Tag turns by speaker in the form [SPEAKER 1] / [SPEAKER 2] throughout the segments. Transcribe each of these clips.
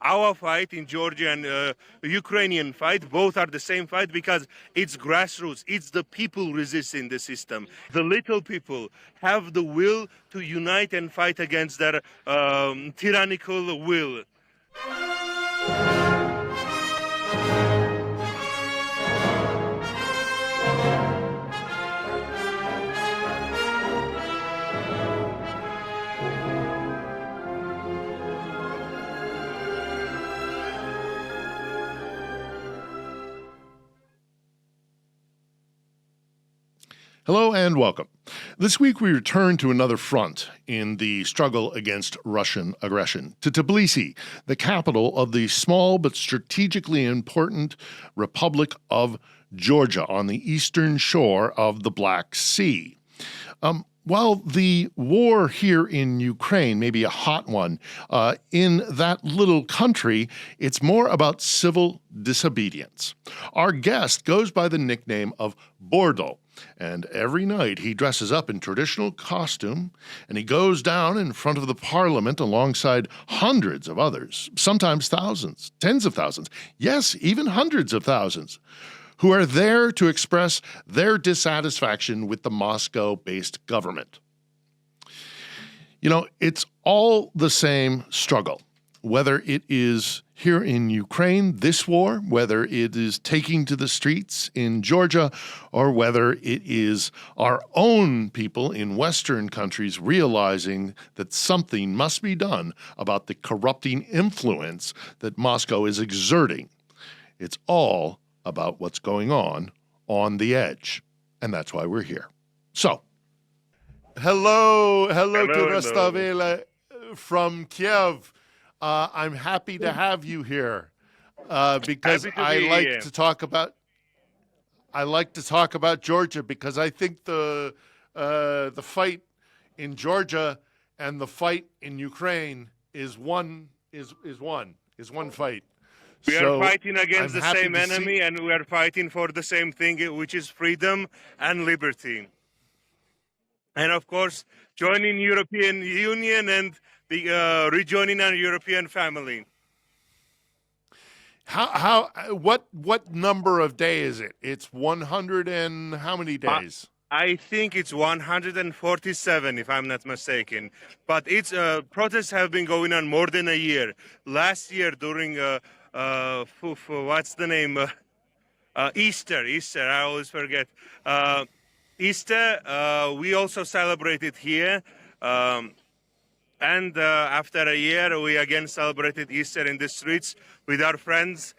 [SPEAKER 1] our fight in Georgia and Ukrainian fight, both are the same fight because it's grassroots. It's the people resisting the system. The little people have the will to unite and fight against their tyrannical will.
[SPEAKER 2] Hello and welcome. This week we return to another front in the struggle against Russian aggression, to Tbilisi, the capital of the small but strategically important Republic of Georgia on the eastern shore of the Black Sea. While the war here in Ukraine may be a hot one, in that little country, it's more about civil disobedience. Our guest goes by the nickname of Bordo, and every night he dresses up in traditional costume and he goes down in front of the parliament alongside hundreds of others, sometimes thousands, tens of thousands, yes, even hundreds of thousands, who are there to express their dissatisfaction with the Moscow-based government. You know, it's all the same struggle, whether it is here in Ukraine, this war, whether it is taking to the streets in Georgia, or whether it is our own people in Western countries realizing that something must be done about the corrupting influence that Moscow is exerting. It's all about what's going on the edge. And that's why we're here. So, hello to Rostavela from Kiev. I'm happy to have you here because I like to talk about Georgia, because I think the fight in Georgia and the fight in Ukraine is one fight.
[SPEAKER 1] We are fighting against the same enemy, and we are fighting for the same thing, which is freedom and liberty. And of course, joining European Union and rejoining our European family.
[SPEAKER 2] What number of days is it? It's 100 and how many days?
[SPEAKER 1] I think it's 147, if I'm not mistaken. But its protests have been going on more than a year. Last year during what's the name? Easter, I always forget. Easter, we also celebrated here. And after a year, we again celebrated Easter in the streets with our friends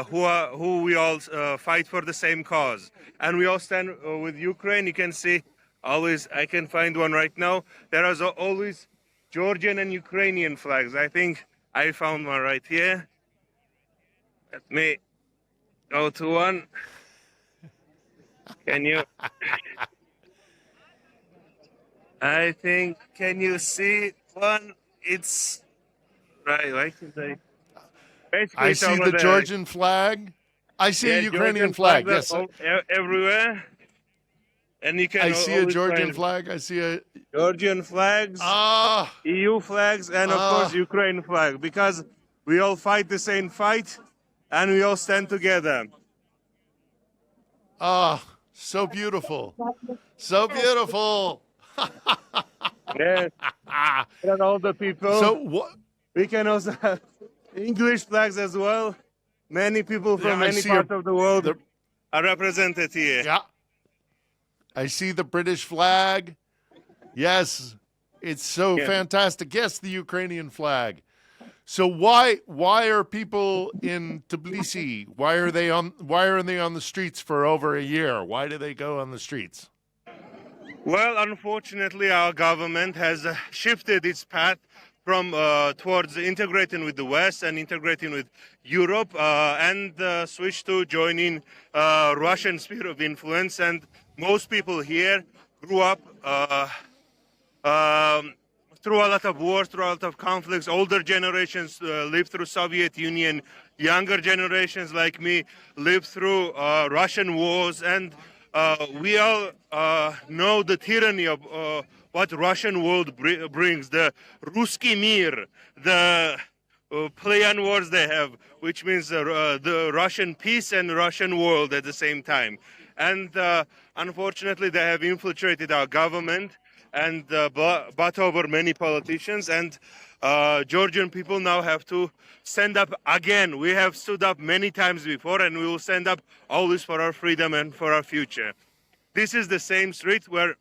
[SPEAKER 1] who we all fight for the same cause. And we all stand with Ukraine. You can see always, I can find one right now. There is always Georgian and Ukrainian flags. I think I found one right here. Let me go to one. Can you? I think, can you see one? It's right.
[SPEAKER 2] I see the Georgian flag. I see a Ukrainian flag. Yes,
[SPEAKER 1] everywhere. And you can.
[SPEAKER 2] I see a Georgian flag. I see a
[SPEAKER 1] Georgian flags, EU flags, and of course Ukraine flag, because we all fight the same fight, and we all stand together.
[SPEAKER 2] So beautiful, so beautiful.
[SPEAKER 1] Yes, and all the people.
[SPEAKER 2] So what?
[SPEAKER 1] We can also have English flags as well. Many people from many parts of the world are represented here.
[SPEAKER 2] Yeah, I see the British flag. Yes, it's so fantastic. Yes, the Ukrainian flag. So why are people in Tbilisi? Why are they on the streets for over a year? Why do they go on the streets?
[SPEAKER 1] Well, unfortunately, our government has shifted its path from towards integrating with the West and integrating with Europe, and switched to joining Russian sphere of influence. And most people here grew up through a lot of wars, through a lot of conflicts. Older generations lived through Soviet Union. Younger generations like me lived through Russian wars. And we all know the tyranny of what Russian world brings, the Ruski Mir, the play on words they have, which means the Russian peace and Russian world at the same time. And unfortunately, they have infiltrated our government and bought over many politicians. And Georgian people now have to stand up again. We have stood up many times before, and we will stand up always for our freedom and for our future. This is the same street where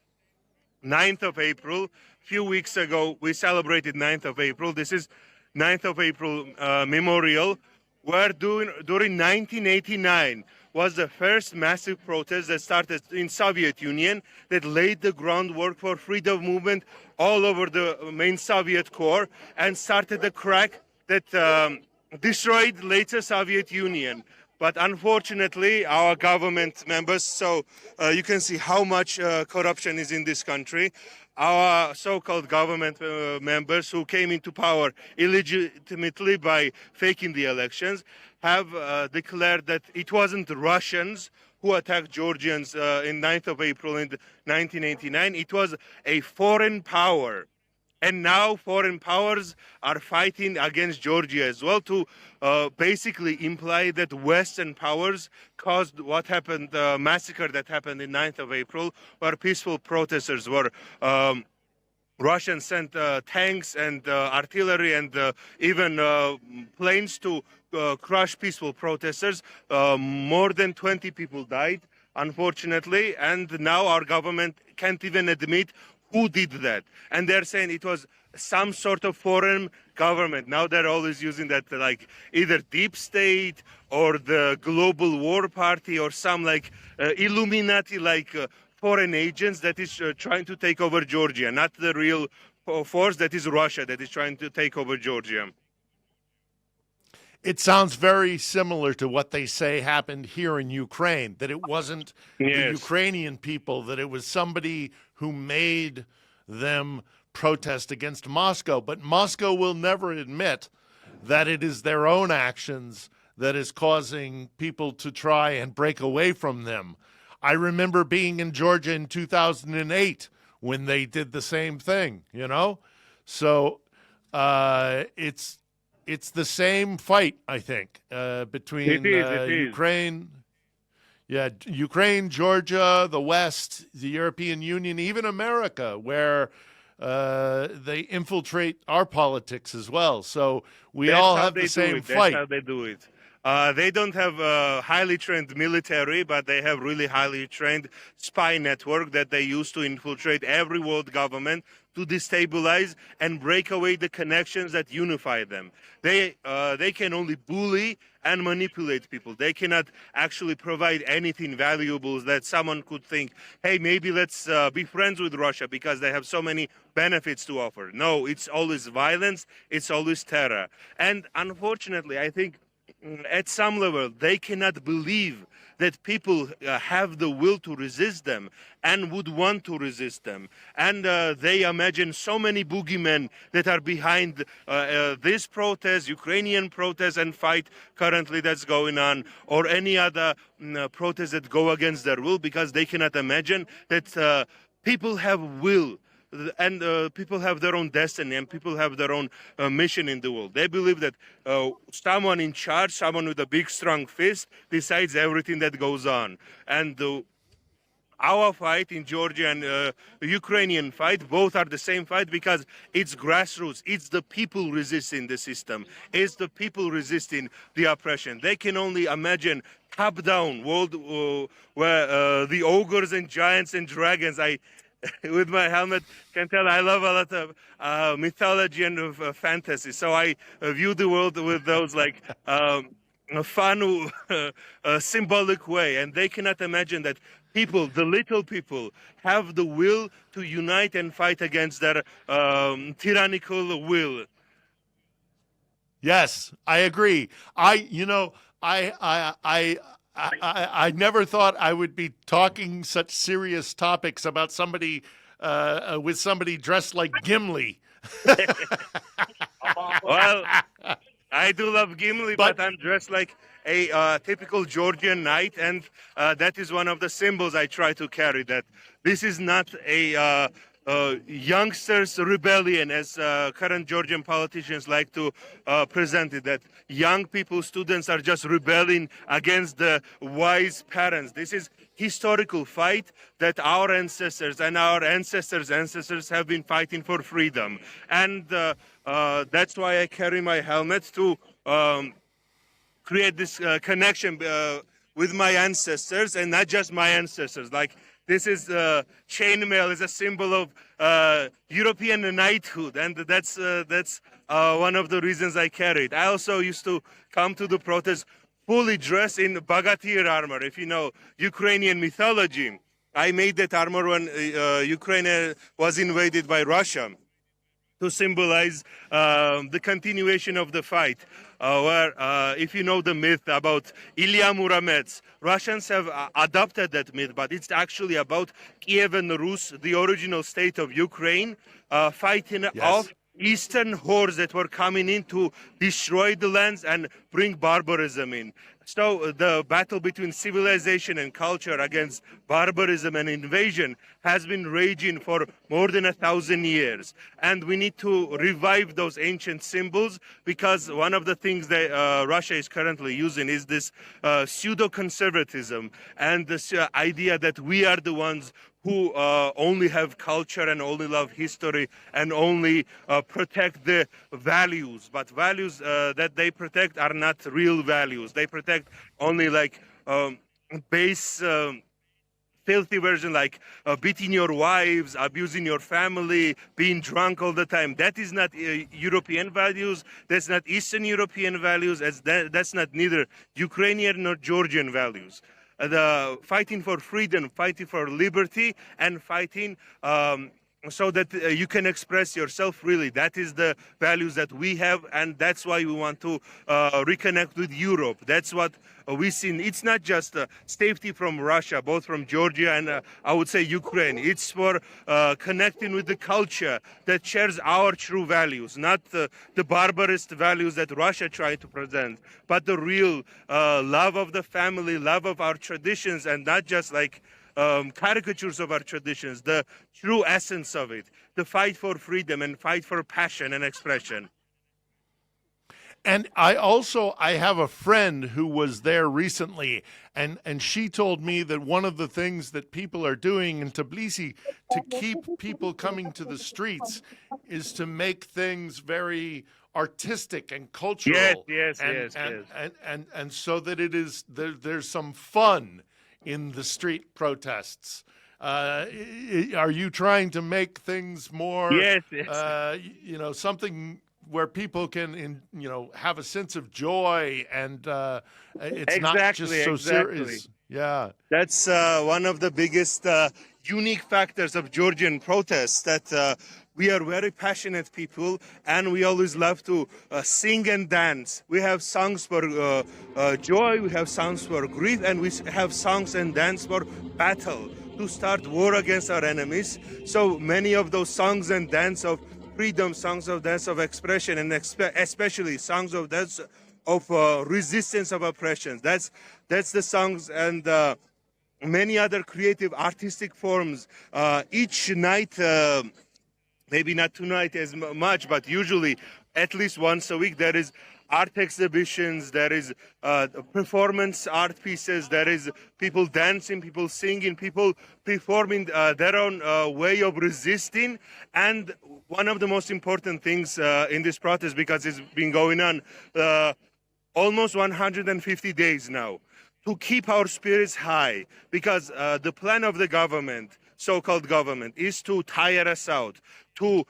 [SPEAKER 1] 9th of April, few weeks ago, we celebrated 9th of April. This is 9th of April memorial, where during 1989 was the first massive protest that started in Soviet Union that laid the groundwork for freedom movement all over the main Soviet core and started the crack that destroyed later Soviet Union. But unfortunately, our government members, so you can see how much corruption is in this country. Our so-called government members who came into power illegitimately by faking the elections have declared that it wasn't the Russians who attacked Georgians in 9th of April in 1989. It was a foreign power. And now foreign powers are fighting against Georgia as well to basically imply that Western powers caused what happened, the massacre that happened in 9th of April, where peaceful protesters were Russians sent tanks and artillery and even planes to crush peaceful protesters. More than 20 people died, unfortunately, and now our government can't even admit who did that. And they're saying it was some sort of foreign government. Now they're always using that like either deep state or the global war party or some like Illuminati like foreign agents that is trying to take over Georgia, not the real force that is Russia that is trying to take over Georgia.
[SPEAKER 2] It sounds very similar to what they say happened here in Ukraine, that it wasn't the Ukrainian people, that it was somebody who made them protest against Moscow. But Moscow will never admit that it is their own actions that is causing people to try and break away from them. I remember being in Georgia in 2008 when they did the same thing, you know? So it's the same fight, I think, between Ukraine, Ukraine, Georgia, the West, the European Union, even America, where they infiltrate our politics as well. So we all have the same fight.
[SPEAKER 1] That's how they do it. They don't have a highly trained military, but they have really highly trained spy network that they use to infiltrate every world government to destabilize and break away the connections that unify them. They can only bully and manipulate people. They cannot actually provide anything valuable that someone could think, hey, maybe let's be friends with Russia because they have so many benefits to offer. No, it's always violence. It's always terror. And unfortunately, I think at some level, they cannot believe that people have the will to resist them and would want to resist them. And they imagine so many boogeymen that are behind this protest, Ukrainian protest and fight currently that's going on, or any other protest that go against their will, because they cannot imagine that people have will. And people have their own destiny and people have their own mission in the world. They believe that someone in charge, someone with a big strong fist decides everything that goes on. And our fight in Georgia and Ukrainian fight, both are the same fight because it's grassroots. It's the people resisting the system. It's the people resisting the oppression. They can only imagine top-down world where the ogres and giants and dragons, with my helmet, can tell I love a lot of mythology and fantasy. So I view the world with those like a fun, symbolic way. And they cannot imagine that people, the little people, have the will to unite and fight against their tyrannical will.
[SPEAKER 2] Yes, I agree. I never thought I would be talking such serious topics about somebody with somebody dressed like Gimli.
[SPEAKER 1] Well, I do love Gimli, but I'm dressed like a typical Georgian knight, and that is one of the symbols I try to carry, that this is not a youngsters rebellion, as current Georgian politicians like to present it, that young people, students are just rebelling against the wise parents. This is historical fight that our ancestors and our ancestors have been fighting for freedom. And that's why I carry my helmet to create this connection with my ancestors, and not just my ancestors. Like, this is chainmail is a symbol of European knighthood, and that's one of the reasons I carry it. I also used to come to the protest fully dressed in Bogatyr armor. If you know Ukrainian mythology, I made that armor when Ukraine was invaded by Russia, to symbolize the continuation of the fight. Where, if you know the myth about Ilya Muromets, Russians have adopted that myth, but it's actually about Kiev and Rus, the original state of Ukraine, fighting off Eastern hordes that were coming in to destroy the lands and bring barbarism in. So the battle between civilization and culture against barbarism and invasion has been raging for more than 1,000 years. And we need to revive those ancient symbols, because one of the things that Russia is currently using is this pseudo-conservatism and this idea that we are the ones who only have culture and only love history and only protect the values. But values that they protect are not real values. They protect only like base filthy version, like beating your wives, abusing your family, being drunk all the time. That is not European values. That's not Eastern European values. That's not neither Ukrainian nor Georgian values. The fighting for freedom, fighting for liberty, and fighting so that you can express yourself freely. That is the values that we have, and that's why we want to reconnect with Europe. That's what we see. It's not just safety from Russia, both from Georgia and I would say Ukraine. It's for connecting with the culture that shares our true values, not the barbarous values that Russia tried to present, but the real love of the family, love of our traditions, and not just like caricatures of our traditions, the true essence of it, the fight for freedom and fight for passion and expression.
[SPEAKER 2] And I have a friend who was there recently, and she told me that one of the things that people are doing in Tbilisi to keep people coming to the streets is to make things very artistic and cultural.
[SPEAKER 1] Yes.
[SPEAKER 2] And so that it is there's some fun in the street protests. Are you trying to make things more,
[SPEAKER 1] Yes.
[SPEAKER 2] Something where people can, have a sense of joy, and it's not just so serious? Yeah.
[SPEAKER 1] That's one of the biggest unique factors of Georgian protests, that we are very passionate people, and we always love to sing and dance. We have songs for joy, we have songs for grief, and we have songs and dance for battle, to start war against our enemies. So many of those songs and dance of freedom, songs of dance of expression, and especially songs of dance of resistance of oppression. That's the songs, and many other creative artistic forms. Each night, maybe not tonight as much, but usually at least once a week, there is art exhibitions, there is performance art pieces, there is people dancing, people singing, people performing their own way of resisting. And one of the most important things in this protest, because it's been going on almost 150 days now, to keep our spirits high, because the plan of the government, so-called government, is to tire us out, to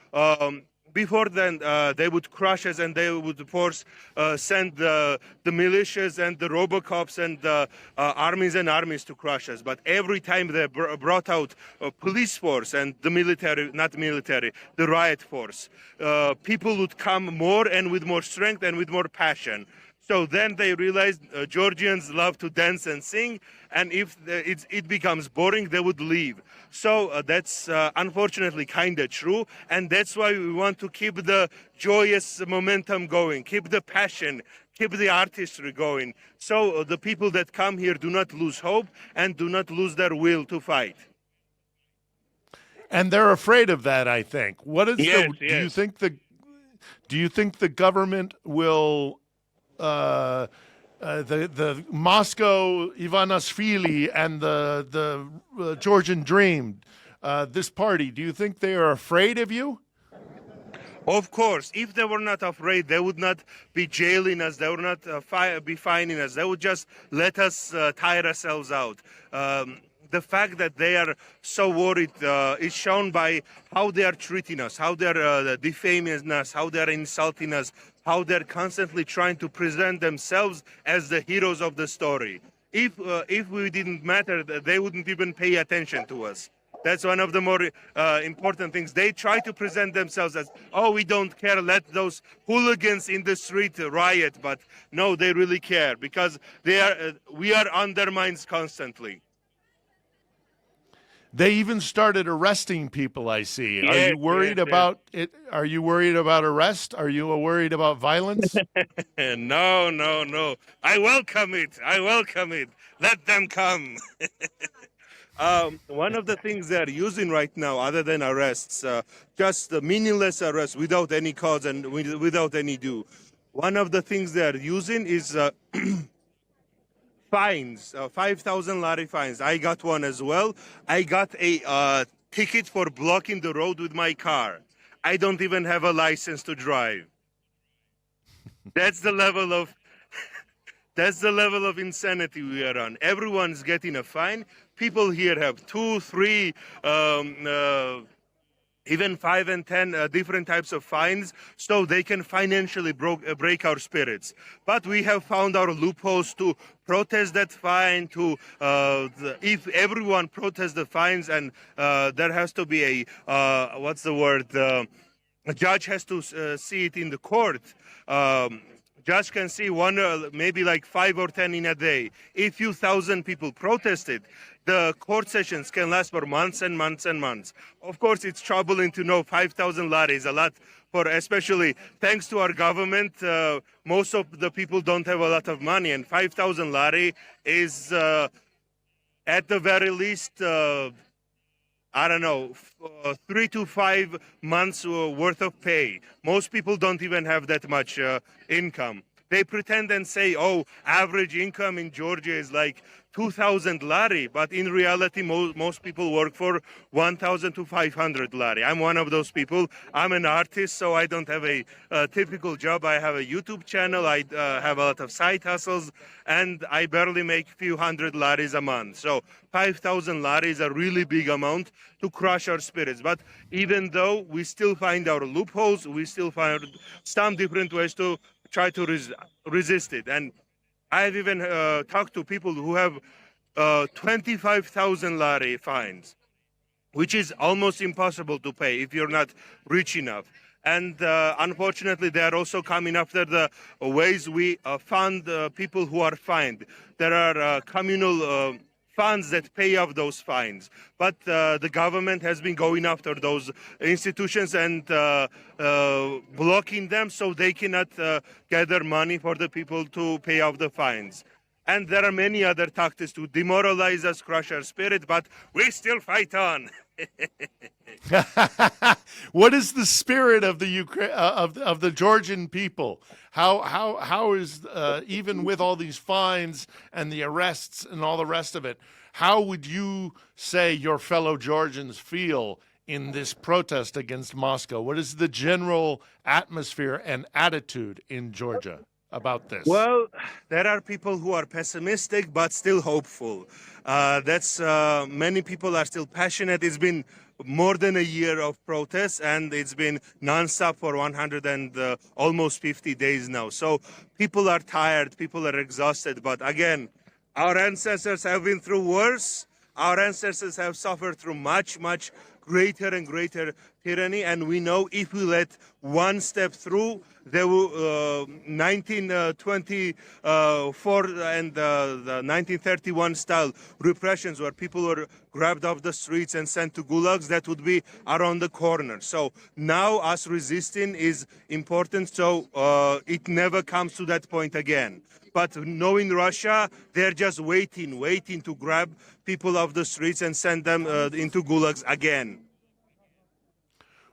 [SPEAKER 1] before then, they would crush us, and they would send the militias and the Robocops and the armies and armies to crush us. But every time they brought out police force and the military, not military, the riot force, people would come more and with more strength and with more passion. So then they realized Georgians love to dance and sing, and if it becomes boring, they would leave. So that's unfortunately kind of true, and that's why we want to keep the joyous momentum going, keep the passion, keep the artistry going, so the people that come here do not lose hope and do not lose their will to fight.
[SPEAKER 2] And they're afraid of that, I think. What is
[SPEAKER 1] Yes,
[SPEAKER 2] do you
[SPEAKER 1] yes.
[SPEAKER 2] think the government will the Moscow Ivanishvili and the Georgian Dream, this party, do you think they are afraid of you?
[SPEAKER 1] Of course, if they were not afraid, they would not be jailing us. They would not be fining us. They would just let us tire ourselves out. The fact that they are so worried is shown by how they are treating us, how they are defaming us, how they are insulting us, how they're constantly trying to present themselves as the heroes of the story. If we didn't matter, they wouldn't even pay attention to us. That's one of the more important things. They try to present themselves as, oh, we don't care, let those hooligans in the street riot. But no, they really care because we are undermined constantly.
[SPEAKER 2] They even started arresting people, I see. Are
[SPEAKER 1] Yes,
[SPEAKER 2] you worried
[SPEAKER 1] yes, yes.
[SPEAKER 2] about it? Are you worried about arrest? Are you worried about violence?
[SPEAKER 1] No, no, no. I welcome it. I welcome it. Let them come. One of the things they're using right now, other than arrests, just the meaningless arrests without any cause and without any due. One of the things they're using is fines, 5,000 lari fines. I got one as well. I got a ticket for blocking the road with my car. I don't even have a license to drive. That's the level of That's the level of insanity we are on. Everyone's getting a fine. People here have 2, 3, even 5 and 10 different types of fines, so they can financially break our spirits. But we have found our loopholes to protest that fine. If everyone protests the fines, and there has to be a what's the word? A judge has to see it in the court. Judge can see one, maybe like 5 or 10 in a day. If few thousand people protested, the court sessions can last for months and months and months. Of course, it's troubling to know 5,000 lari is a lot for, especially thanks to our government. Most of the people don't have a lot of money, and 5,000 lari is at the very least, I don't know, 3 to 5 months worth of pay. Most people don't even have that much income. They pretend and say, oh, average income in Georgia is like 2,000 lari, but in reality, most people work for 1,000 to 500 lari. I'm one of those people. I'm an artist, so I don't have a typical job. I have a YouTube channel. I have a lot of side hustles, and I barely make few hundred laris a month. So 5,000 lari is a really big amount to crush our spirits. But even though we still find our loopholes, we still find some different ways to try to resist it. And I've even talked to people who have 25,000 lari fines, which is almost impossible to pay if you're not rich enough. And unfortunately, they are also coming after the ways we fund people who are fined. There are communal funds that pay off those fines. But the government has been going after those institutions and blocking them so they cannot gather money for the people to pay off the fines. And there are many other tactics to demoralize us, crush our spirit, but we still fight on.
[SPEAKER 2] What is the spirit of the of the Georgian people? How is even with all these fines and the arrests and all the rest of it? How would you say your fellow Georgians feel in this protest against Moscow? What is the general atmosphere and attitude in Georgia about this?
[SPEAKER 1] Well, there are people who are pessimistic but still hopeful. Many people are still passionate. It's been more than a year of protests, and it's been nonstop for 100 and almost 50 days now. So people are tired, people are exhausted. But again, our ancestors have been through worse. Our ancestors have suffered through much, much greater and greater tyranny, and we know if we let one step through, there will 1924 and the 1931 style repressions where people were grabbed off the streets and sent to gulags, that would be around the corner. So now us resisting is important, so it never comes to that point again. But knowing Russia, they're just waiting to grab people off the streets and send them into gulags again.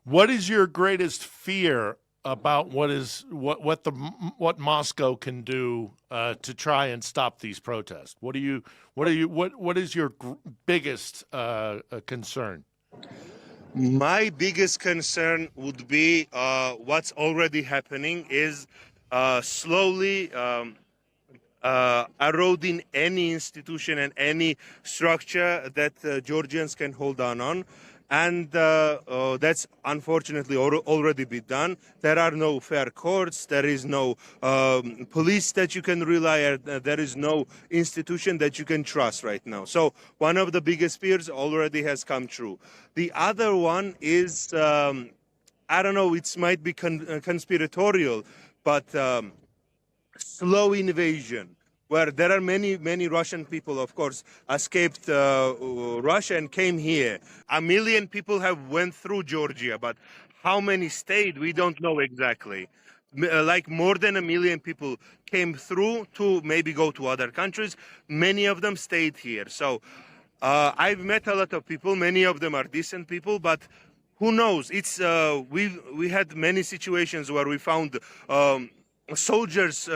[SPEAKER 2] What is your greatest fear about what Moscow can do to try and stop these protests? What is your biggest concern?
[SPEAKER 1] My biggest concern would be what's already happening is slowly eroding any institution and any structure that Georgians can hold on. And that's unfortunately already been done. There are no fair courts. There is no police that you can rely on. There is no institution that you can trust right now. So one of the biggest fears already has come true. The other one is, I don't know, it might be conspiratorial, but slow invasion, where there are many Russian people, of course, escaped Russia and came here. 1 million people have went through Georgia, but how many stayed, we don't know exactly. Like more than 1 million people came through to maybe go to other countries. Many of them stayed here. So I've met a lot of people. Many of them are decent people, but who knows? It's we had many situations where we found soldiers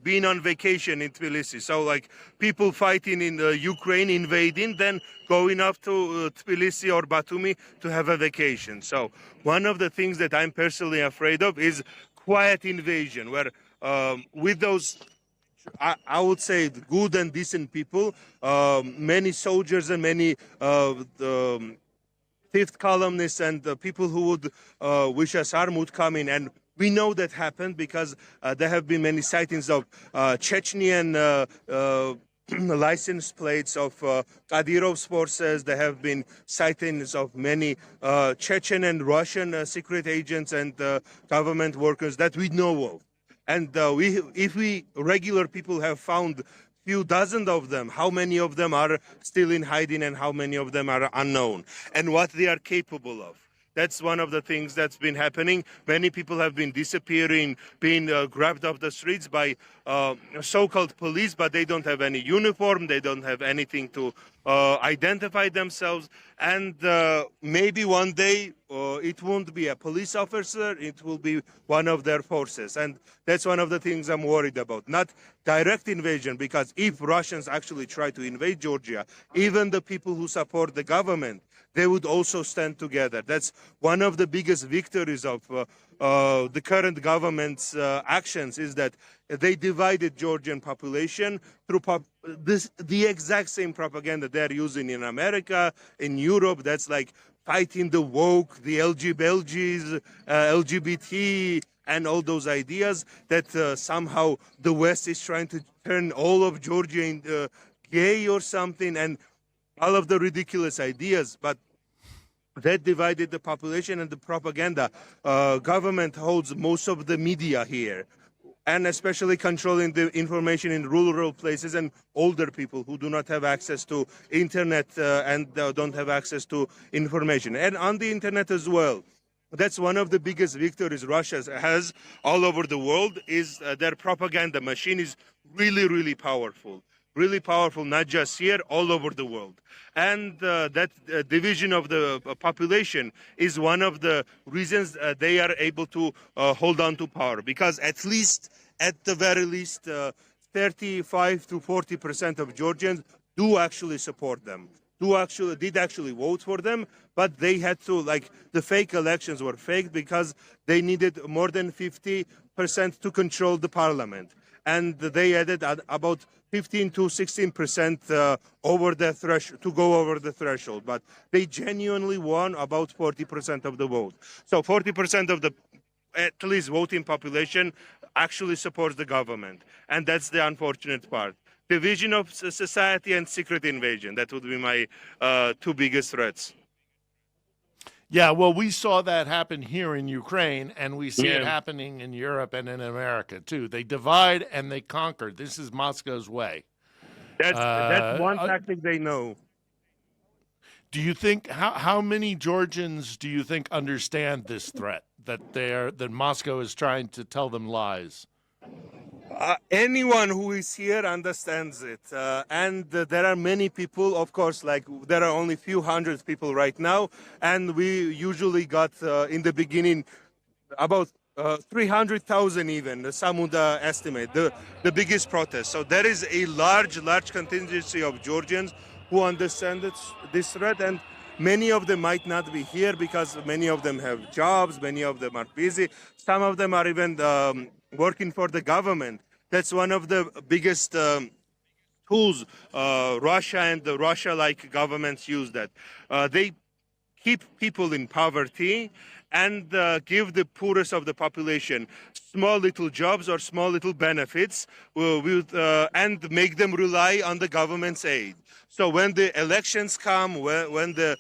[SPEAKER 1] being on vacation in Tbilisi. So like people fighting in Ukraine, invading, then going up to Tbilisi or Batumi to have a vacation. So one of the things that I'm personally afraid of is quiet invasion, where with those, I would say, good and decent people, many soldiers and many the fifth columnists and people who would wish us harm would come in. And we know that happened because there have been many sightings of Chechnyan license plates of Kadyrov's forces. There have been sightings of many Chechen and Russian secret agents and government workers that we know of. And if we regular people have found few dozen of them, how many of them are still in hiding and how many of them are unknown, and what they are capable of? That's one of the things that's been happening. Many people have been disappearing, being grabbed off the streets by so-called police, but they don't have any uniform. They don't have anything to identify themselves. And maybe one day it won't be a police officer. It will be one of their forces. And that's one of the things I'm worried about. Not direct invasion, because if Russians actually try to invade Georgia, even the people who support the government, they would also stand together. That's one of the biggest victories of the current government's actions, is that they divided Georgian population through the exact same propaganda they're using in America, in Europe. That's like fighting the woke, the LGBT, and all those ideas that somehow the West is trying to turn all of Georgia into gay or something, and all of the ridiculous ideas. But that divided the population and the propaganda. Government holds most of the media here, and especially controlling the information in rural places and older people who do not have access to internet and don't have access to information. And on the internet as well. That's one of the biggest victories Russia has all over the world, is their propaganda machine is really, really powerful. Really powerful, not just here, all over the world. And that division of the population is one of the reasons they are able to hold on to power. Because at the very least, 35 to 40% of Georgians do actually support them, did actually vote for them, but they had to, like, the fake elections were faked because they needed more than 50% to control the parliament. And they added about 15 to 16% over the threshold, to go over the threshold. But they genuinely won about 40% of the vote. So 40% of the at least voting population actually supports the government. And that's the unfortunate part. Division of society and secret invasion. That would be my two biggest threats.
[SPEAKER 2] Yeah, well, we saw that happen here in Ukraine, and we see it happening in Europe and in America, too. They divide and they conquer. This is Moscow's way.
[SPEAKER 1] That's one tactic they know.
[SPEAKER 2] Do you think, how many Georgians do you think understand this threat, that Moscow is trying to tell them lies?
[SPEAKER 1] Anyone who is here understands it, and there are many people. Of course, like there are only few hundred people right now, and we usually got in the beginning about 300,000 even. Some would estimate the biggest protest. So there is a large contingency of Georgians who understand this threat, and many of them might not be here because many of them have jobs, many of them are busy, some of them are even working for the government. That's one of the biggest tools Russia and the Russia-like governments use. That they keep people in poverty and give the poorest of the population small little jobs or small little benefits and make them rely on the government's aid. So when the elections come, when the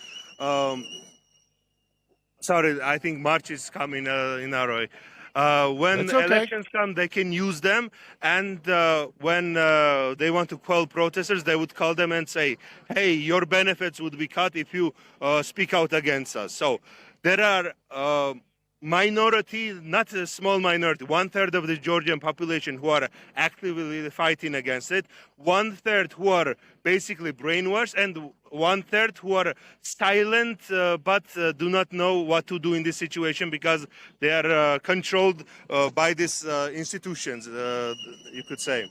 [SPEAKER 1] sorry, I think March is coming in Aroy. When
[SPEAKER 2] That's okay.
[SPEAKER 1] elections come, they can use them, and when they want to quell protesters, they would call them and say, "Hey, your benefits would be cut if you speak out against us." So there are minority, not a small minority, 1/3 of the Georgian population who are actively fighting against it, 1/3 who are basically brainwashed, and 1/3 who are silent but do not know what to do in this situation because they are controlled by these institutions, you could say.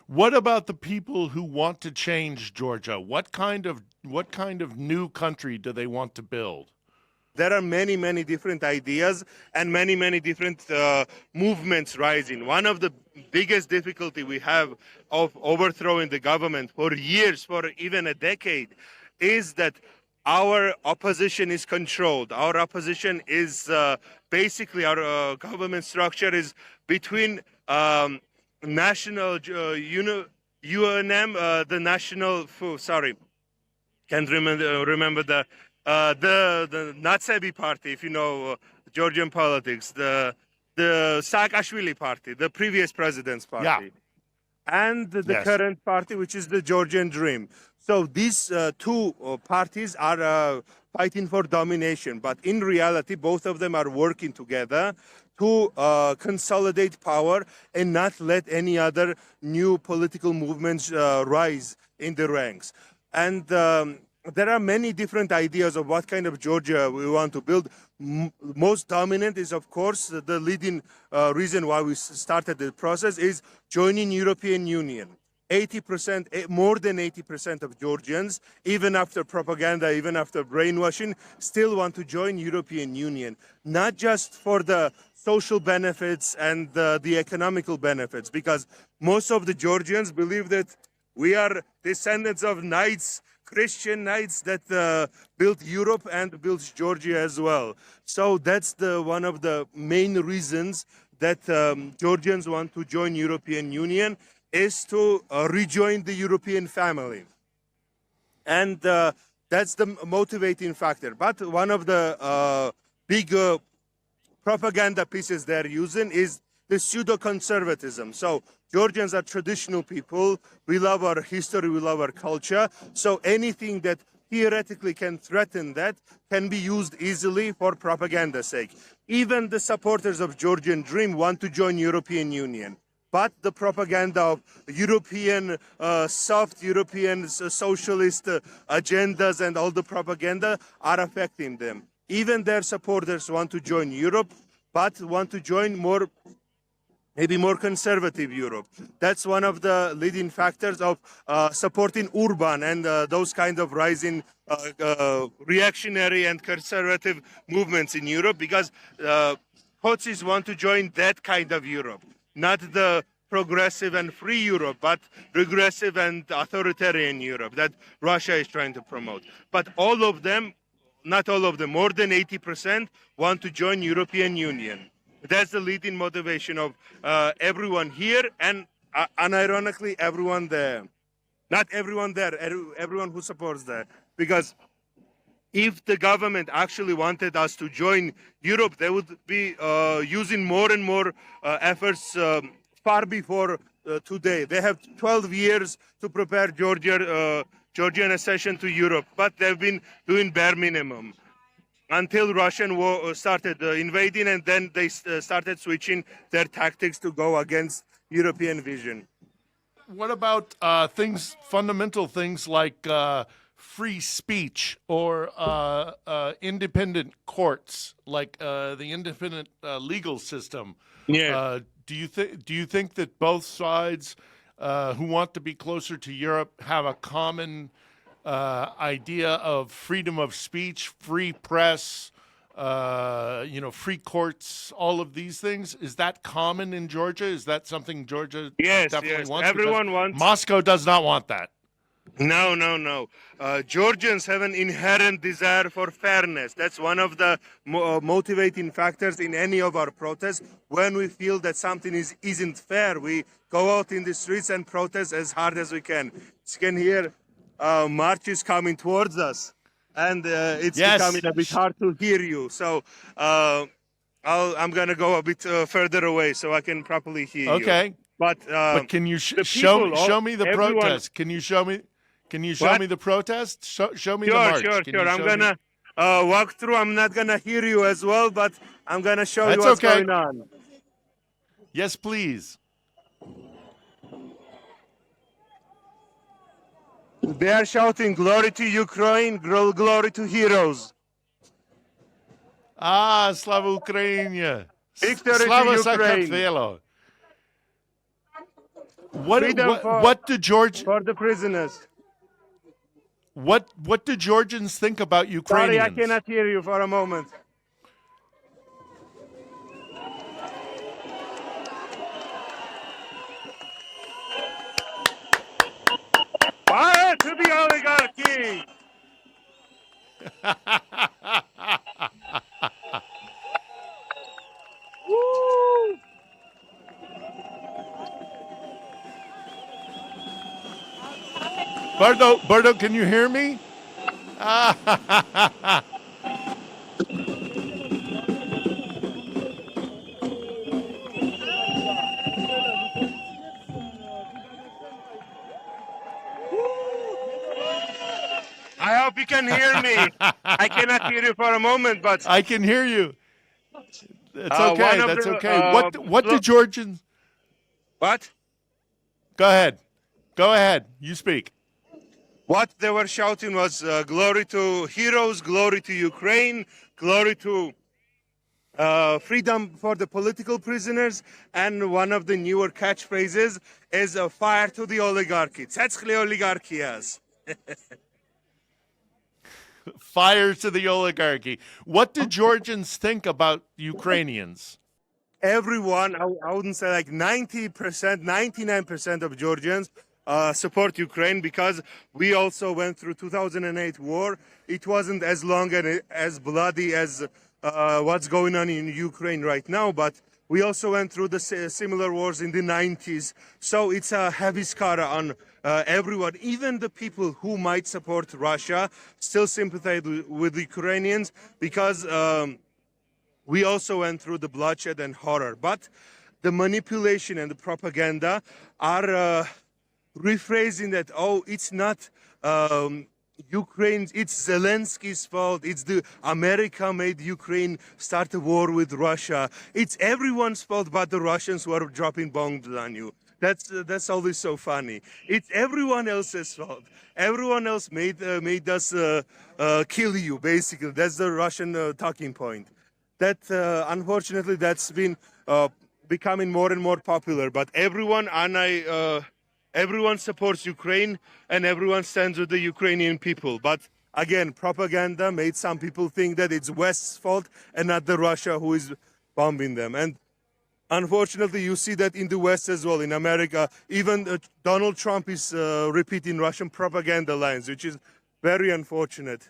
[SPEAKER 2] What about the people who want to change Georgia? What kind of new country do they want to build?
[SPEAKER 1] There are many different ideas and many different movements rising. One of the biggest difficulty we have of overthrowing the government for years, for even a decade, is that our opposition is controlled. Our opposition is basically our government structure is between national UNM, the national. Sorry, can't remember the Natsebi party, if you know Georgian politics, the Saakashvili party, the previous president's party,
[SPEAKER 2] Yeah.
[SPEAKER 1] and the
[SPEAKER 2] Yes.
[SPEAKER 1] current party, which is the Georgian Dream. So these two parties are fighting for domination, but in reality, both of them are working together to consolidate power and not let any other new political movements rise in the ranks. And there are many different ideas of what kind of Georgia we want to build. Most dominant is, of course, the leading reason why we started the process is joining European Union. 80%, more than 80% of Georgians, even after propaganda, even after brainwashing, still want to join European Union, not just for the social benefits and the economical benefits, because most of the Georgians believe that we are descendants of knights, Christian knights that built Europe and built Georgia as well. So that's one of the main reasons that Georgians want to join European Union is to rejoin the European family. And that's the motivating factor. But one of the big propaganda pieces they're using is the pseudo-conservatism. So Georgians are traditional people. We love our history. We love our culture. So anything that theoretically can threaten that can be used easily for propaganda's sake. Even the supporters of Georgian Dream want to join European Union. But the propaganda of European, soft European socialist agendas and all the propaganda are affecting them. Even their supporters want to join Europe, but want to join maybe more conservative Europe. That's one of the leading factors of supporting Urban and those kind of rising reactionary and conservative movements in Europe, because Hotsis want to join that kind of Europe, not the progressive and free Europe, but regressive and authoritarian Europe that Russia is trying to promote. But all of them, not all of them, more than 80% want to join European Union. That's the leading motivation of everyone here and unironically everyone there. Not everyone there, everyone who supports that. Because if the government actually wanted us to join Europe, they would be using more and more efforts far before today. They have 12 years to prepare Georgian accession to Europe, but they've been doing bare minimum. until Russian war started invading, and then they started switching their tactics to go against European vision.
[SPEAKER 2] What about fundamental things like free speech or independent courts, like the independent legal system?
[SPEAKER 1] Yeah.
[SPEAKER 2] Do you think that both sides who want to be closer to Europe have a common idea of freedom of speech, free press, free courts, all of these things? Is that common in Georgia? Is that something Georgia definitely wants?
[SPEAKER 1] Everyone
[SPEAKER 2] because
[SPEAKER 1] wants.
[SPEAKER 2] Moscow does not want that.
[SPEAKER 1] No. Georgians have an inherent desire for fairness. That's one of the motivating factors in any of our protests. When we feel that something isn't fair, we go out in the streets and protest as hard as we can. As you can hear, marches coming towards us, and it's becoming a bit hard to hear you. So I'm going to go a bit further away so I can properly hear you.
[SPEAKER 2] Okay.
[SPEAKER 1] But
[SPEAKER 2] can you show me the protest? Can you show me? Can you show me the protest? Show me the march.
[SPEAKER 1] Sure. I'm gonna walk through. I'm not gonna hear you as well, but I'm gonna show you what's going on.
[SPEAKER 2] Yes, please.
[SPEAKER 1] They are shouting "Glory to Ukraine! Glory to heroes!"
[SPEAKER 2] Slava Ukraine!
[SPEAKER 1] Victory
[SPEAKER 2] Slava
[SPEAKER 1] to Ukraine!
[SPEAKER 2] Sakartvelo! What do
[SPEAKER 1] for the prisoners?
[SPEAKER 2] What do Georgians think about Ukrainians?
[SPEAKER 1] Sorry, I cannot hear you for a moment. Fire to the oligarchy! Woo!
[SPEAKER 2] Bordo, can you hear me?
[SPEAKER 1] I hope you can hear me. I cannot hear you for a moment, but
[SPEAKER 2] I can hear you. That's okay. That's okay. What do Georgians?
[SPEAKER 1] What?
[SPEAKER 2] Go ahead. You speak.
[SPEAKER 1] What they were shouting was glory to heroes, glory to Ukraine, glory to freedom for the political prisoners, and one of the newer catchphrases is fire to the oligarchy. Tsetskli oligarchias.
[SPEAKER 2] Fire to the oligarchy. What do Georgians think about Ukrainians?
[SPEAKER 1] Everyone, I wouldn't say like 90%, 99% of Georgians support Ukraine, because we also went through 2008 war. It wasn't as long and as bloody as what's going on in Ukraine right now, but we also went through the similar wars in the 90s. So it's a heavy scar on everyone. Even the people who might support Russia still sympathize with Ukrainians, because we also went through the bloodshed and horror. But the manipulation and the propaganda are rephrasing that, it's not Ukraine, it's Zelensky's fault, it's the America made Ukraine start a war with Russia. It's everyone's fault but the Russians who are dropping bombs on you. That's always so funny. It's everyone else's fault. Everyone else made us kill you, basically. That's the Russian talking point. That unfortunately that's been becoming more and more popular. But everyone supports Ukraine and everyone stands with the Ukrainian people. But again, propaganda made some people think that it's West's fault and not the Russia who is bombing them. And unfortunately, you see that in the West as well, in America. Even Donald Trump is repeating Russian propaganda lines, which is very unfortunate.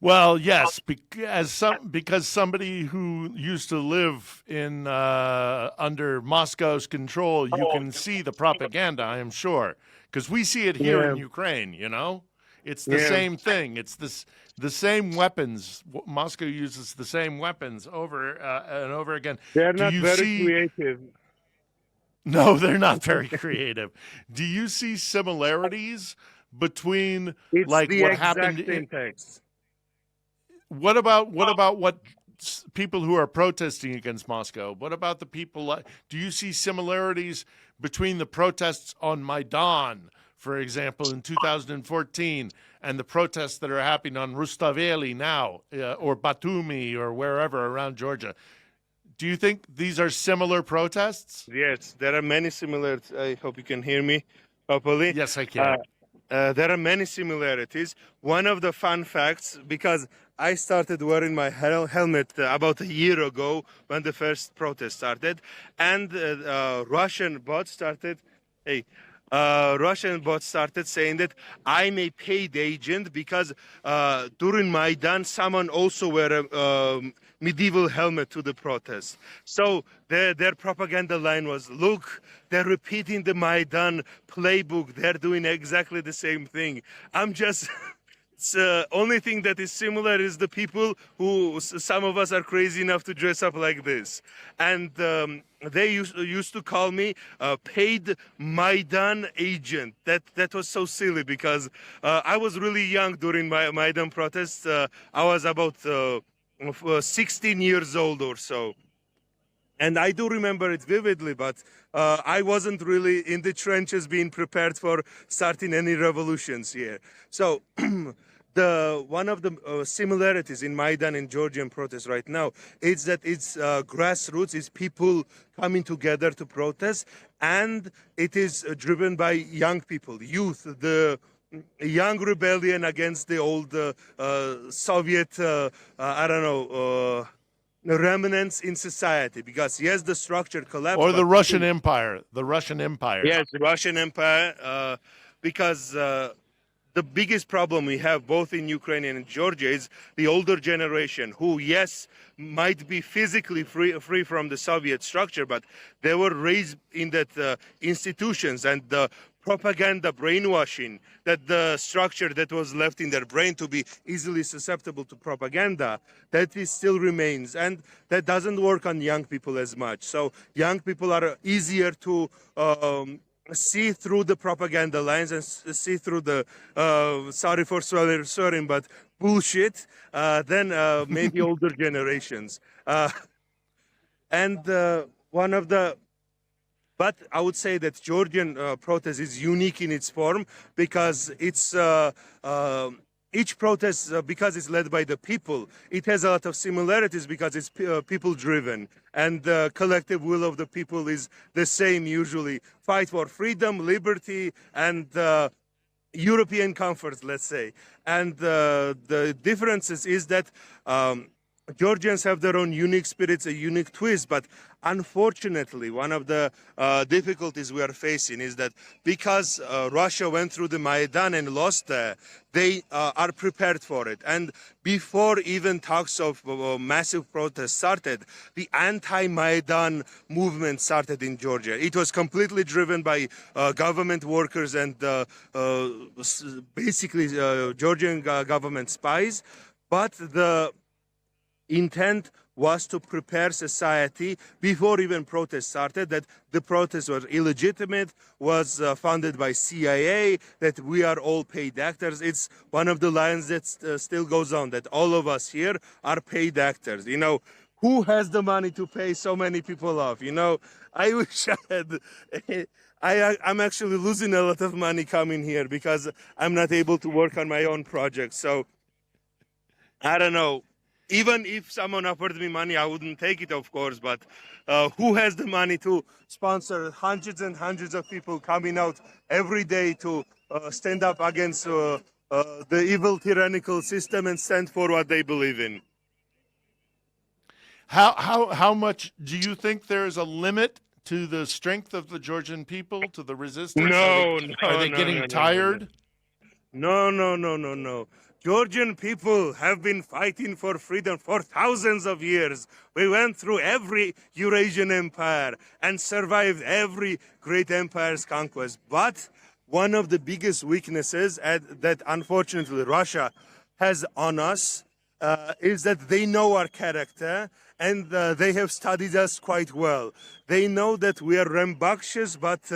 [SPEAKER 2] Well, yes, because somebody who used to live in under Moscow's control, you can see the propaganda, I am sure, because we see it here in Ukraine. It's the same thing. It's the same weapons. Moscow uses the same weapons over and over again.
[SPEAKER 1] They're not very creative.
[SPEAKER 2] No, they're not very creative. Do you see similarities between
[SPEAKER 1] what
[SPEAKER 2] happened
[SPEAKER 1] in text?
[SPEAKER 2] what people who are protesting against Moscow? What about the people? Do you see similarities between the protests on Maidan, for example, in 2014, and the protests that are happening on Rustaveli now, or Batumi, or wherever around Georgia? Do you think these are similar protests?
[SPEAKER 1] Yes, there are many similarities. I hope you can hear me properly.
[SPEAKER 2] Yes, I can.
[SPEAKER 1] There are many similarities. One of the fun facts, because I started wearing my helmet about a year ago when the first protest started, and Russian bots started. Hey, Russian bots started saying that I'm a paid agent because during Maidan, someone also wear a medieval helmet to the protest. So their propaganda line was, look, they're repeating the Maidan playbook. They're doing exactly the same thing. I'm just... only thing that is similar is the people who some of us are crazy enough to dress up like this, and they used to call me paid Maidan agent. That was so silly because I was really young during my Maidan protests. I was about 16 years old or so. And I do remember it vividly, but I wasn't really in the trenches being prepared for starting any revolutions here. So one of the similarities in Maidan and Georgian protests right now is that it's grassroots, it's people coming together to protest, and it is driven by young people, youth, the young rebellion against the old Soviet, I don't know, remnants in society, because yes, the structure collapsed,
[SPEAKER 2] or the Russian Empire,
[SPEAKER 1] yes, the Russian Empire, because the biggest problem we have both in Ukraine and in Georgia is the older generation who, yes, might be physically free from the Soviet structure, but they were raised in that institutions, and the propaganda brainwashing, that the structure that was left in their brain to be easily susceptible to propaganda, that is still remains, and that doesn't work on young people as much. So young people are easier to see through the propaganda lines and see through the sorry for swearing, but bullshit than maybe older generations. And one of the But I would say that Georgian protest is unique in its form because it's each protest, because it's led by the people, it has a lot of similarities because it's people-driven, and the collective will of the people is the same usually. Fight for freedom, liberty, and European comforts, let's say. And the differences is that Georgians have their own unique spirits, a unique twist, but unfortunately, one of the difficulties we are facing is that because Russia went through the Maidan and lost there, they are prepared for it. And before even talks of massive protests started, the anti-Maidan movement started in Georgia. It was completely driven by government workers and basically Georgian government spies, but the intent was to prepare society before even protests started, that the protests were illegitimate, was funded by CIA, that we are all paid actors. It's one of the lines that still goes on, that all of us here are paid actors. You know, who has the money to pay so many people off? You know, I wish I had... I'm actually losing a lot of money coming here because I'm not able to work on my own project. So, I don't know. Even if someone offered me money, I wouldn't take it, of course, but who has the money to sponsor hundreds and hundreds of people coming out every day to stand up against the evil tyrannical system and stand for what they believe in?
[SPEAKER 2] How much do you think there is a limit to the strength of the Georgian people, to the resistance? Are they getting tired?
[SPEAKER 1] No. Georgian people have been fighting for freedom for thousands of years. We went through every Eurasian empire and survived every great empire's conquest. But one of the biggest weaknesses that unfortunately Russia has on us is that they know our character and they have studied us quite well. They know that we are rambunctious but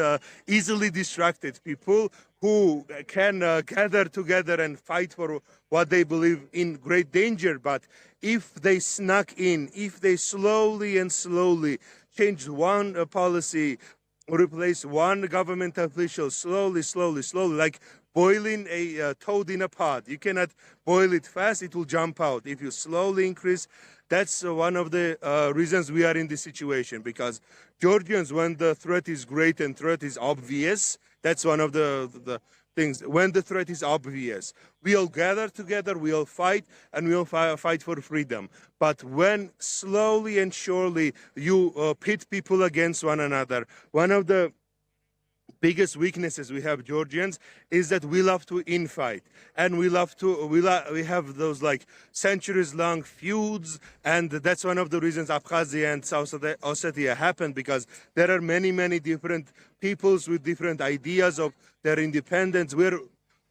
[SPEAKER 1] easily distracted people who can gather together and fight for what they believe in great danger. But if they snuck in, if they slowly and slowly change one policy, replace one government official slowly, like boiling a toad in a pot. You cannot boil it fast, it will jump out. If you slowly increase, that's one of the reasons we are in this situation, because Georgians, when the threat is great and threat is obvious, that's one of the things. When the threat is obvious, we all gather together, we all fight, and we all fight for freedom. But when slowly and surely you pit people against one another, one of the biggest weaknesses we have Georgians is that we love to infight, and we have those like centuries long feuds, and that's one of the reasons Abkhazia and South Ossetia happened, because there are many different peoples with different ideas of their independence.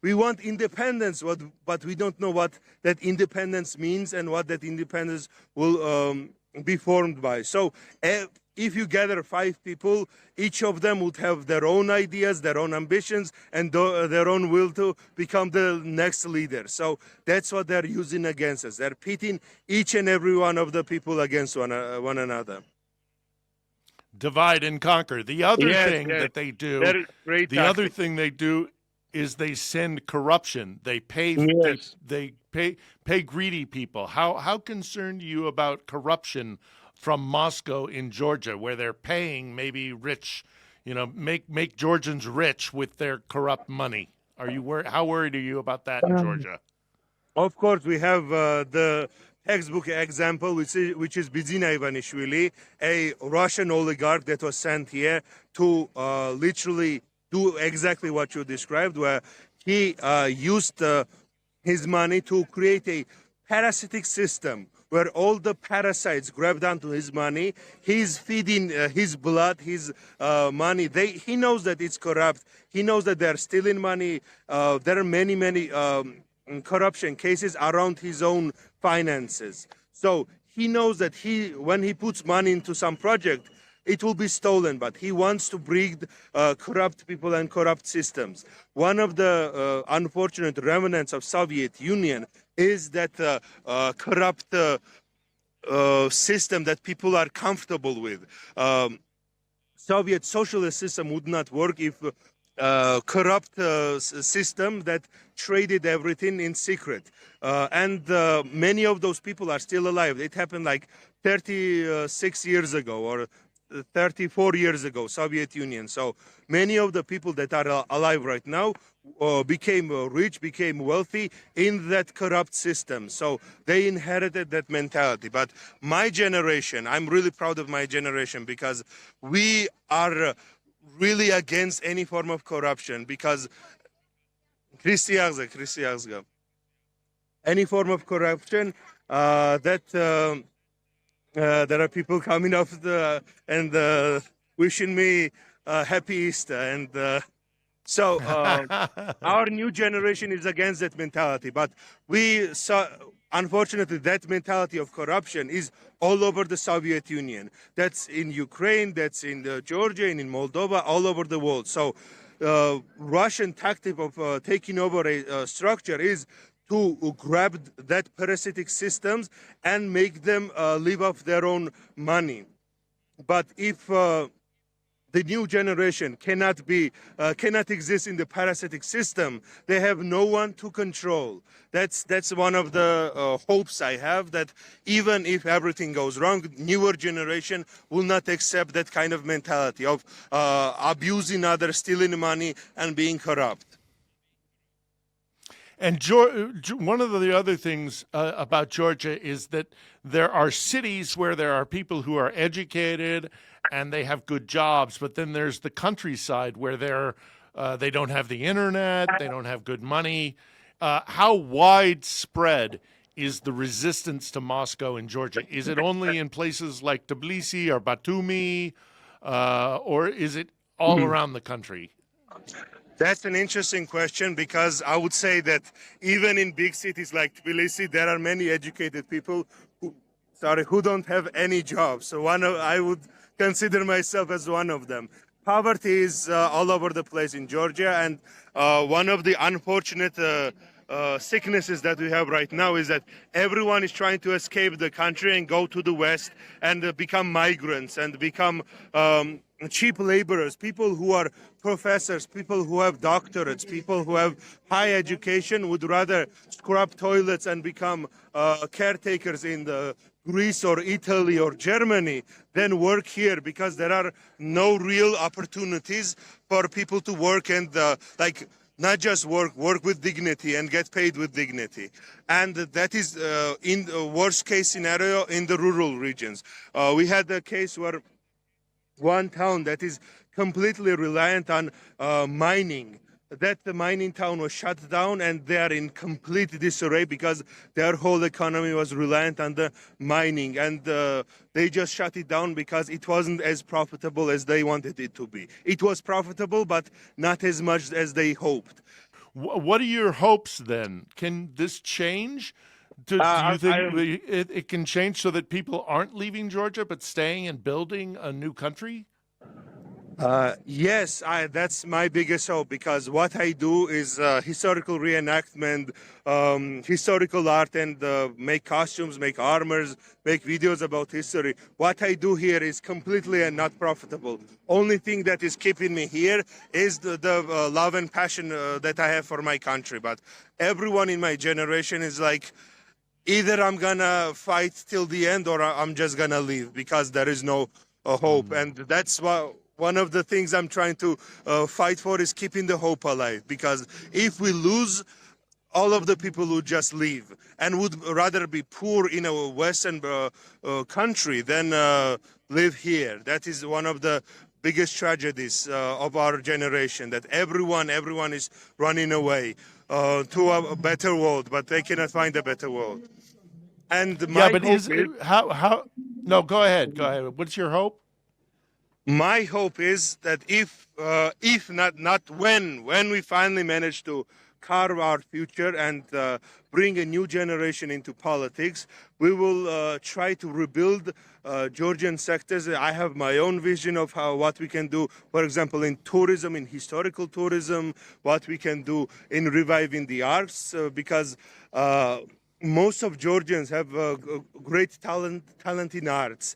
[SPEAKER 1] We want independence, but we don't know what that independence means and what that independence will be formed by. So if you gather 5 people, each of them would have their own ideas, their own ambitions, and their own will to become the next leader. So that's what they're using against us. They're pitting each and every one of the people against one another.
[SPEAKER 2] Divide and conquer. The other thing that they do,
[SPEAKER 1] the other
[SPEAKER 2] thing they do is they send corruption. They pay they pay greedy people. How concerned are you about corruption from Moscow in Georgia, where they're paying maybe rich, make Georgians rich with their corrupt money? Are you how worried are you about that in Georgia?
[SPEAKER 1] Of course, we have the textbook example, which is Bidzina Ivanishvili, a Russian oligarch that was sent here to literally do exactly what you described, where he used his money to create a parasitic system where all the parasites grabbed onto his money. He's feeding his blood, his money. He knows that it's corrupt. He knows that they're stealing money. There are many corruption cases around his own finances. So he knows that when he puts money into some project, it will be stolen, but he wants to breed corrupt people and corrupt systems. One of the unfortunate remnants of Soviet Union is that corrupt system that people are comfortable with. Soviet socialist system would not work if corrupt system that traded everything in secret. And many of those people are still alive. It happened like 36 years ago or 34 years ago, Soviet Union. So many of the people that are alive right now became rich, became wealthy in that corrupt system. So they inherited that mentality. But my generation, I'm really proud of my generation, because we are really against any form of corruption, because any form of corruption that there are people coming off and wishing me happy Easter, and so our new generation is against that mentality. But we saw, unfortunately, that mentality of corruption is all over the Soviet Union. That's in Ukraine, that's in Georgia, and in Moldova, all over the world. So Russian tactic of taking over a structure is to grab that parasitic systems and make them live off their own money. But if the new generation cannot exist in the parasitic system, they have no one to control. That's one of the hopes I have, that even if everything goes wrong, newer generation will not accept that kind of mentality of abusing others, stealing money, and being corrupt.
[SPEAKER 2] And one of the other things about Georgia is that there are cities where there are people who are educated and they have good jobs, but then there's the countryside where they don't have the internet, they don't have good money. How widespread is the resistance to Moscow in Georgia? Is it only in places like Tbilisi or Batumi, or is it all around the country?
[SPEAKER 1] That's an interesting question, because I would say that even in big cities like Tbilisi, there are many educated people sorry, who don't have any jobs. So I would consider myself as one of them. Poverty is all over the place in Georgia, and one of the unfortunate sicknesses that we have right now is that everyone is trying to escape the country and go to the West and become migrants and become cheap laborers, people who are professors, people who have doctorates, people who have high education would rather scrub toilets and become caretakers in the Greece or Italy or Germany than work here, because there are no real opportunities for people to work and like not just work with dignity and get paid with dignity. And that is in the worst case scenario in the rural regions. We had a case where one town that is completely reliant on mining, that the mining town was shut down, and they are in complete disarray because their whole economy was reliant on the mining, and they just shut it down because it wasn't as profitable as they wanted it to be. It was profitable, but not as much as they hoped.
[SPEAKER 2] What are your hopes then? Can this change? Do you think it can change so that people aren't leaving Georgia but staying and building a new country?
[SPEAKER 1] Yes, that's my biggest hope, because what I do is historical reenactment, historical art, and make costumes, make armors, make videos about history. What I do here is completely and not profitable. Only thing that is keeping me here is the love and passion that I have for my country. But everyone in my generation is like, either I'm gonna fight till the end or I'm just gonna leave, because there is no hope. And that's what one of the things I'm trying to fight for is keeping the hope alive, because if we lose, all of the people would just leave and would rather be poor in a Western country than live here. That is one of the biggest tragedies of our generation, that everyone is running away to a better world, but they cannot find a better world. And
[SPEAKER 2] Yeah,
[SPEAKER 1] my
[SPEAKER 2] but
[SPEAKER 1] hope
[SPEAKER 2] is
[SPEAKER 1] is,
[SPEAKER 2] how? No, go ahead. Go ahead. What's your hope?
[SPEAKER 1] my hope is that if not when we finally manage to carve our future and bring a new generation into politics, we will try to rebuild Georgian sectors. I have my own vision of what we can do, for example, in tourism, in historical tourism, what we can do in reviving the arts, because most of Georgians have great talent in arts.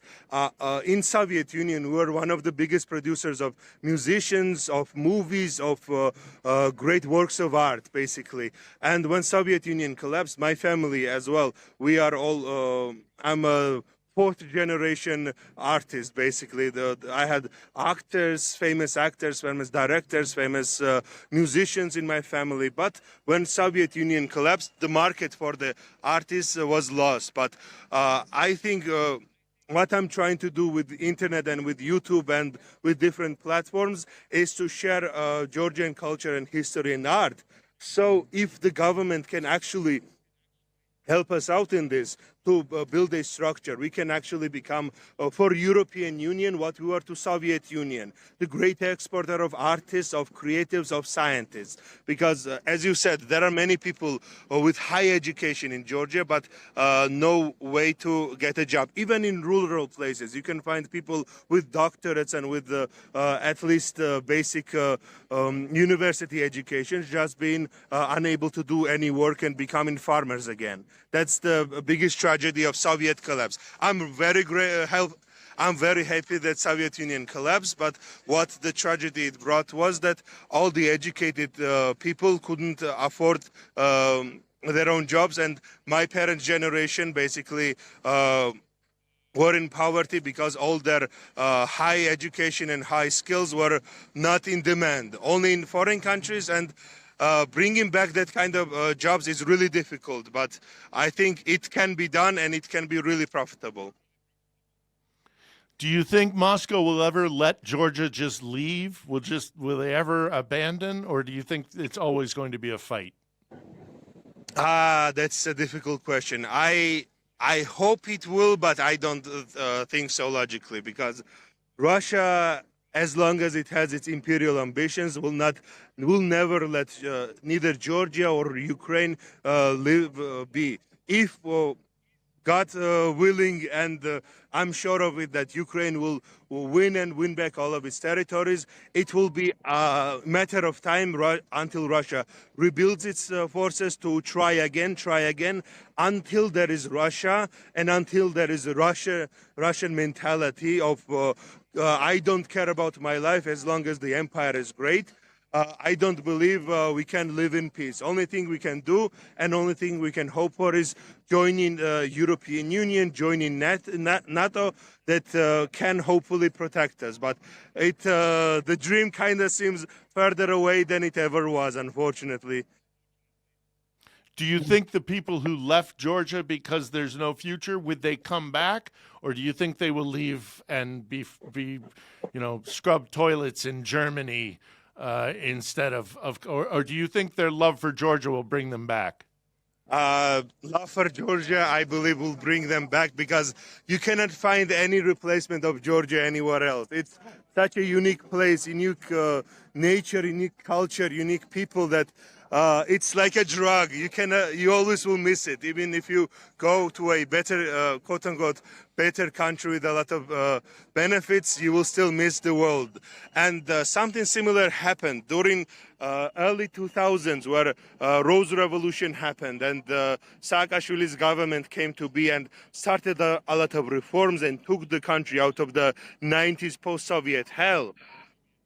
[SPEAKER 1] In Soviet Union, we were one of the biggest producers of musicians, of movies, of great works of art, basically. And when Soviet Union collapsed, my family as well, we are all, I'm a fourth generation artist, basically. I had famous actors, famous directors, famous musicians in my family. But when Soviet Union collapsed, the market for the artists was lost. But I think what I'm trying to do with the internet and with YouTube and with different platforms is to share Georgian culture and history and art. So if the government can actually help us out in this, to build a structure, we can actually become, for European Union, what we were to Soviet Union, the great exporter of artists, of creatives, of scientists. Because as you said, there are many people with high education in Georgia, but no way to get a job. Even in rural places, you can find people with doctorates and with at least basic university education, just being unable to do any work and becoming farmers again. That's the biggest tragedy of Soviet collapse. I'm very happy that Soviet Union collapsed, but what the tragedy it brought was that all the educated people couldn't afford their own jobs, and my parents' generation basically were in poverty because all their high education and high skills were not in demand, only in foreign countries, and bringing back that kind of jobs is really difficult, but I think it can be done and it can be really profitable.
[SPEAKER 2] Do you think Moscow will ever let Georgia just leave? Will they ever abandon, or do you think it's always going to be a fight?
[SPEAKER 1] That's a difficult question. I hope it will, but I don't think so logically, because Russia, as long as it has its imperial ambitions, will never let neither Georgia or Ukraine be. If God willing, and I'm sure of it, that Ukraine will win and win back all of its territories. It will be a matter of time until Russia rebuilds its forces to try again, until there is Russia and until there is a Russian mentality of I don't care about my life as long as the empire is great. I don't believe we can live in peace. Only thing we can do and only thing we can hope for is joining European Union, joining NATO, that can hopefully protect us. But the dream kind of seems further away than it ever was, unfortunately.
[SPEAKER 2] Do you think the people who left Georgia because there's no future, would they come back, or do you think they will leave and be scrub toilets in Germany instead of or do you think their love for Georgia will bring them back?
[SPEAKER 1] Love for Georgia, I believe, will bring them back, because you cannot find any replacement of Georgia anywhere else. It's such a unique place, unique nature, unique culture, unique people, that it's like a drug. You always will miss it. Even if you go to a better, quote unquote, better country with a lot of benefits, you will still miss the world. And something similar happened during early 2000s, where Rose Revolution happened, and Saakashvili's government came to be and started a lot of reforms and took the country out of the 90s post-Soviet hell.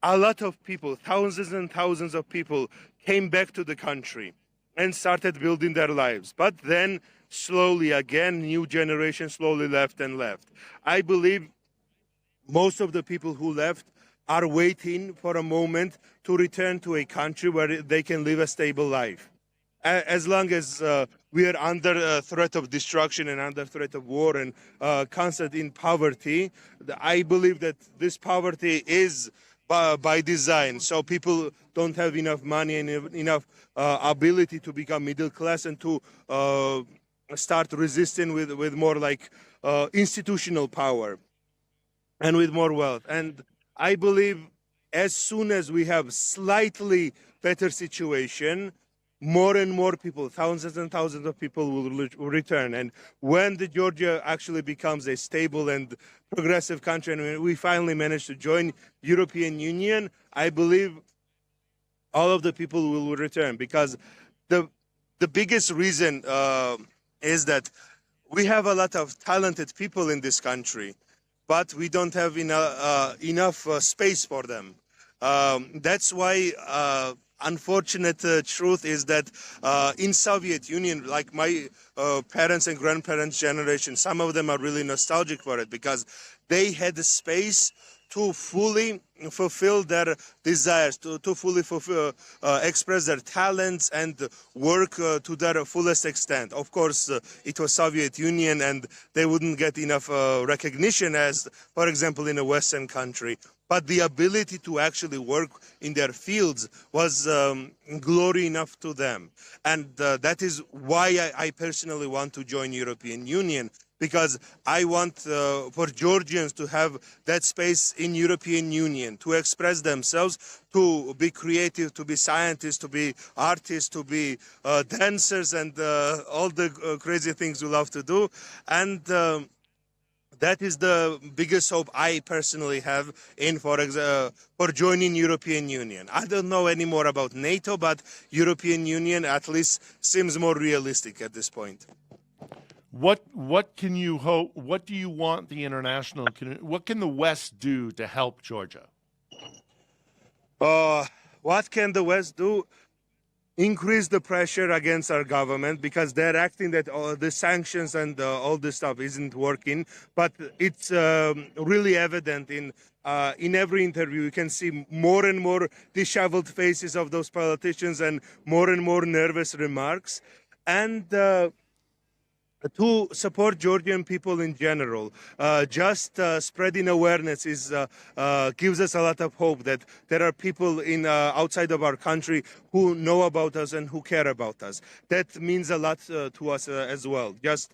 [SPEAKER 1] A lot of people, thousands and thousands of people, came back to the country and started building their lives. But then slowly again, new generation slowly left and left. I believe most of the people who left are waiting for a moment to return to a country where they can live a stable life. As long as we are under threat of destruction and under threat of war and constant in poverty, I believe that this poverty is by design, so people don't have enough money and enough ability to become middle class and to start resisting with more like institutional power and with more wealth. And I believe as soon as we have slightly better situation, more and more people, thousands and thousands of people will return. And when the Georgia actually becomes a stable and progressive country, and we finally manage to join European Union, I believe all of the people will return, because the biggest reason is that we have a lot of talented people in this country, but we don't have enough space for them. That's why unfortunate truth is that in Soviet Union, like my parents and grandparents' generation, some of them are really nostalgic for it, because they had the space to fully fulfill their desires, to fully express their talents and work to their fullest extent. Of course, it was Soviet Union, and they wouldn't get enough recognition as, for example, in a Western country. But the ability to actually work in their fields was glory enough to them. And that is why I personally want to join European Union, because I want for Georgians to have that space in European Union, to express themselves, to be creative, to be scientists, to be artists, to be dancers, and all the crazy things we love to do. And that is the biggest hope I personally have in for joining European Union. I don't know any more about NATO, but European Union at least seems more realistic at this point.
[SPEAKER 2] What can you hope? What do you want the international? What can the West do to help Georgia?
[SPEAKER 1] What can the West do? Increase the pressure against our government, because they're acting that the sanctions and all this stuff isn't working. But it's really evident in every interview. You can see more and more disheveled faces of those politicians and more nervous remarks. And to support Georgian people in general, just spreading awareness gives us a lot of hope that there are people outside of our country who know about us and who care about us. That means a lot to us as well. Just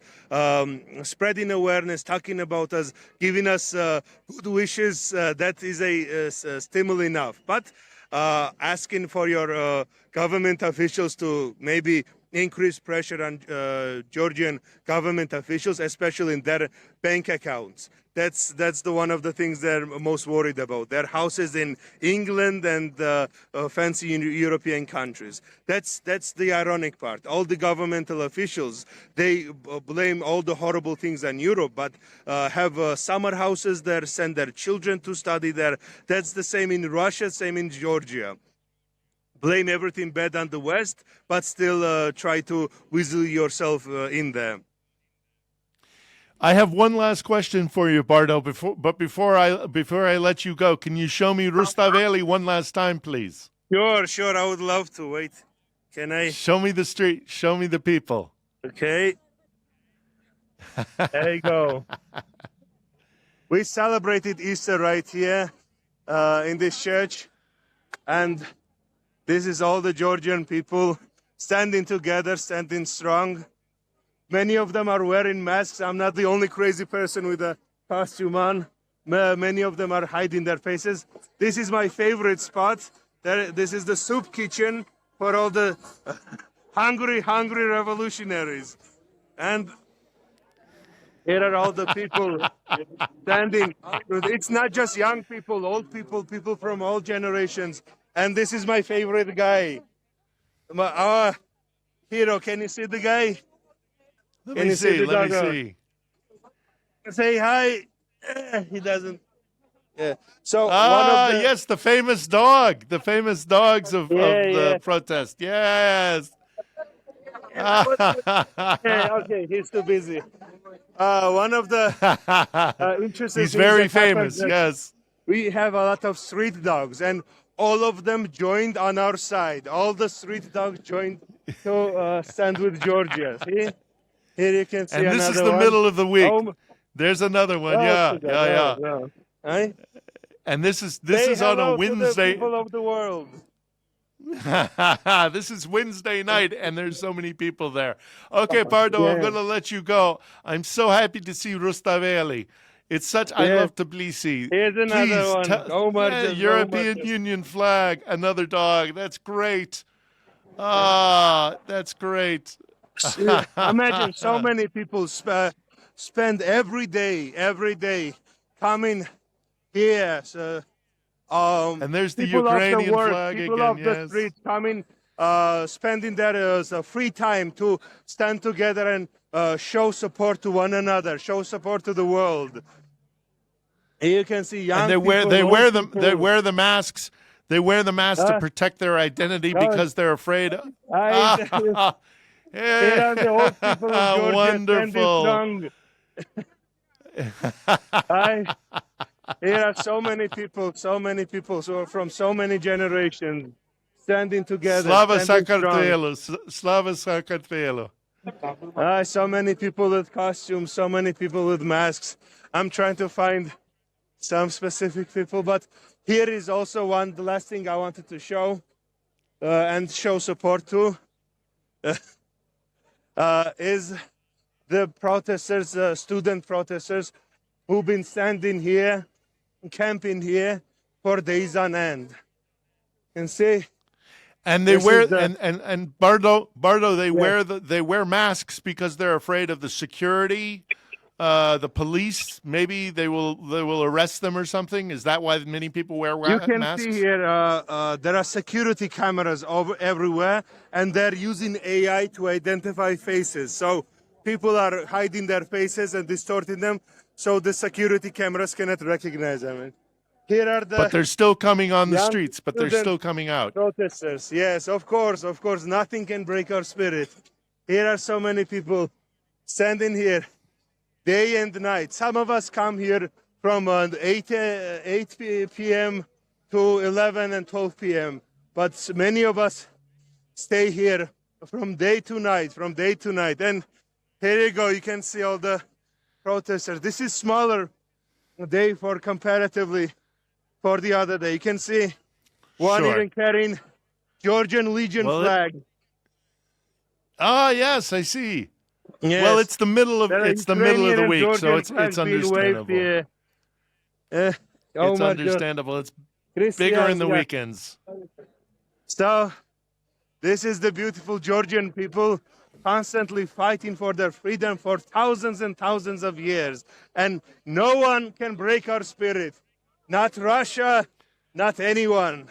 [SPEAKER 1] spreading awareness, talking about us, giving us good wishes, that is still enough. But asking for your government officials to maybe increase pressure on Georgian government officials, especially in their bank accounts. That's the one of the things they're most worried about. Their houses in England and fancy European countries. That's the ironic part. All the governmental officials, they blame all the horrible things on Europe, but have summer houses there, send their children to study there. That's the same in Russia, same in Georgia. Blame everything bad on the West, but still try to weasel yourself in there.
[SPEAKER 2] I have one last question for you, Bordo. Before I let you go, can you show me Rustaveli one last time, please?
[SPEAKER 1] Sure. I would love to. Wait, can I?
[SPEAKER 2] Show me the street. Show me the people.
[SPEAKER 1] Okay. There you go. We celebrated Easter right here in this church, and this is all the Georgian people standing together, standing strong. Many of them are wearing masks. I'm not the only crazy person with a costume on. Many of them are hiding their faces. This is my favorite spot. This is the soup kitchen for all the hungry revolutionaries. And here are all the people standing. It's not just young people, old people, people from all generations. And this is my favorite guy. Our hero. Can you see the guy?
[SPEAKER 2] Let me see.
[SPEAKER 1] Say hi. He doesn't. Yeah. So
[SPEAKER 2] yes, the famous dog. The famous dogs of the protest. Yes.
[SPEAKER 1] Okay, he's too busy. One of the interesting
[SPEAKER 2] He's
[SPEAKER 1] things
[SPEAKER 2] very
[SPEAKER 1] that happened
[SPEAKER 2] famous, yes.
[SPEAKER 1] We have a lot of street dogs, and all of them joined on our side. All the street dogs joined to stand with Georgia. See? Here you can see
[SPEAKER 2] and
[SPEAKER 1] another
[SPEAKER 2] this is the
[SPEAKER 1] one.
[SPEAKER 2] middle of the week. There's another one. Yeah.
[SPEAKER 1] Right?
[SPEAKER 2] And this is
[SPEAKER 1] Say
[SPEAKER 2] on a
[SPEAKER 1] hello to the
[SPEAKER 2] Wednesday.
[SPEAKER 1] people of the world.
[SPEAKER 2] This is Wednesday night, and there's so many people there. Okay, Bordo, I'm going to let you go. I'm so happy to see Rustaveli. It's such. I love Tbilisi.
[SPEAKER 1] Here's another one.
[SPEAKER 2] European Union flag. Another dog. That's great. That's great.
[SPEAKER 1] Imagine so many people spend every day coming here. So,
[SPEAKER 2] and there's the
[SPEAKER 1] people
[SPEAKER 2] Ukrainian
[SPEAKER 1] of the work,
[SPEAKER 2] flag
[SPEAKER 1] people
[SPEAKER 2] again.
[SPEAKER 1] of the street coming, spending their free time to stand together and show support to one another, show support to the world. And you can see young
[SPEAKER 2] and
[SPEAKER 1] people.
[SPEAKER 2] They wear the masks. They wear the masks to protect their identity because they're afraid.
[SPEAKER 1] Here are the old people of Georgia.
[SPEAKER 2] Wonderful.
[SPEAKER 1] Here are so many people so from so many generations standing together.
[SPEAKER 2] Slava Sakartvelo. Slava Sakartvelo.
[SPEAKER 1] So many people with costumes, so many people with masks. I'm trying to find some specific people, but here is also the last thing I wanted to show and show support to. Is the protesters, student protesters, who've been standing here, camping here for days on end. You can see.
[SPEAKER 2] And they wear and Bordo they wear masks because they're afraid of the security, the police. Maybe they will arrest them or something. Is that why many people wear masks?
[SPEAKER 1] You can see here there are security cameras everywhere, and they're using AI to identify faces. So people are hiding their faces and distorting them, so the security cameras cannot recognize them. Here are
[SPEAKER 2] but they're still coming on the streets. But they're still coming out.
[SPEAKER 1] Protesters, yes, of course. Nothing can break our spirit. Here are so many people standing here, day and night. Some of us come here from 8 p.m. to 11 and 12 p.m. But many of us stay here from day to night. And here you go. You can see all the protesters. This is smaller day comparatively for the other day. You can see one even carrying Georgian Legion flag.
[SPEAKER 2] Yes, I see.
[SPEAKER 1] Yes.
[SPEAKER 2] Well, it's the middle of the week,
[SPEAKER 1] Georgian
[SPEAKER 2] so it's understandable. It's understandable. It's bigger in the weekends.
[SPEAKER 1] So This is the beautiful Georgian people constantly fighting for their freedom for thousands and thousands of years. And no one can break our spirit. Not Russia, not anyone.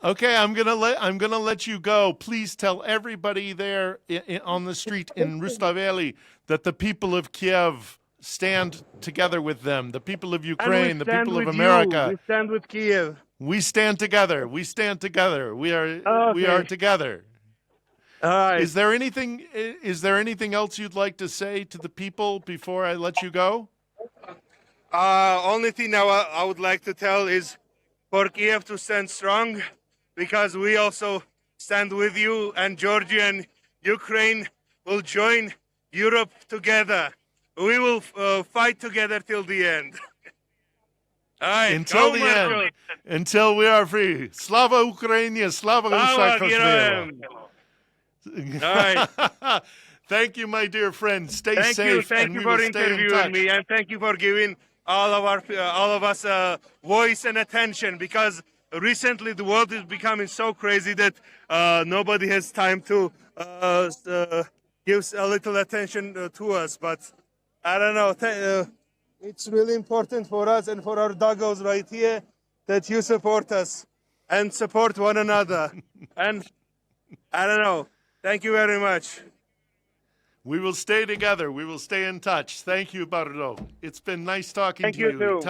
[SPEAKER 2] Okay, I'm gonna let you go. Please tell everybody there on the street in Rustaveli that the people of Kiev stand together with them. The people of
[SPEAKER 1] And we
[SPEAKER 2] Ukraine, the
[SPEAKER 1] stand
[SPEAKER 2] people of
[SPEAKER 1] with you.
[SPEAKER 2] America.
[SPEAKER 1] We stand with Kiev.
[SPEAKER 2] We stand together. We stand together. We are
[SPEAKER 1] Okay.
[SPEAKER 2] together.
[SPEAKER 1] All right.
[SPEAKER 2] Is there anything else you'd like to say to the people before I let you go?
[SPEAKER 1] Only thing I would like to tell is for Kiev to stand strong, because we also stand with you, and Georgia and Ukraine will join Europe together. We will fight together till the end. All right,
[SPEAKER 2] Until
[SPEAKER 1] go,
[SPEAKER 2] the
[SPEAKER 1] Marco.
[SPEAKER 2] end. Until we are free. Slava Ukraini, slava
[SPEAKER 1] Slava
[SPEAKER 2] Saakashvili.
[SPEAKER 1] Geroyam. All right.
[SPEAKER 2] Thank you, my dear friend. Stay
[SPEAKER 1] Thank
[SPEAKER 2] safe,
[SPEAKER 1] you
[SPEAKER 2] and we
[SPEAKER 1] for
[SPEAKER 2] will stay in
[SPEAKER 1] interviewing
[SPEAKER 2] touch.
[SPEAKER 1] me, and thank you for giving all of us voice and attention. Because recently the world is becoming so crazy that nobody has time to give a little attention to us. But I don't know. It's really important for us and for our doggos right here that you support us and support one another. And I don't know. Thank you very much.
[SPEAKER 2] We will stay together. We will stay in touch. Thank you, Bordo. It's been nice talking
[SPEAKER 1] Thank
[SPEAKER 2] to
[SPEAKER 1] you, too.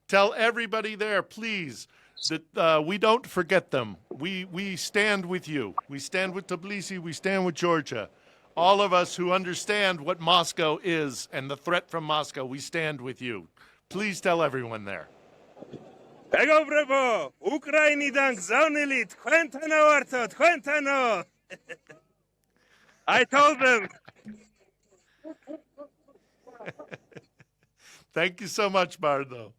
[SPEAKER 2] Tell everybody there, please, that we don't forget them. We stand with you. We stand with Tbilisi. We stand with Georgia. All of us who understand what Moscow is and the threat from Moscow, we stand with you. Please tell everyone there.
[SPEAKER 1] Begobrebo, Ukrainidan gzaunelit, Quentano Arto, Quentano. I told them.
[SPEAKER 2] Thank you so much, Bordo.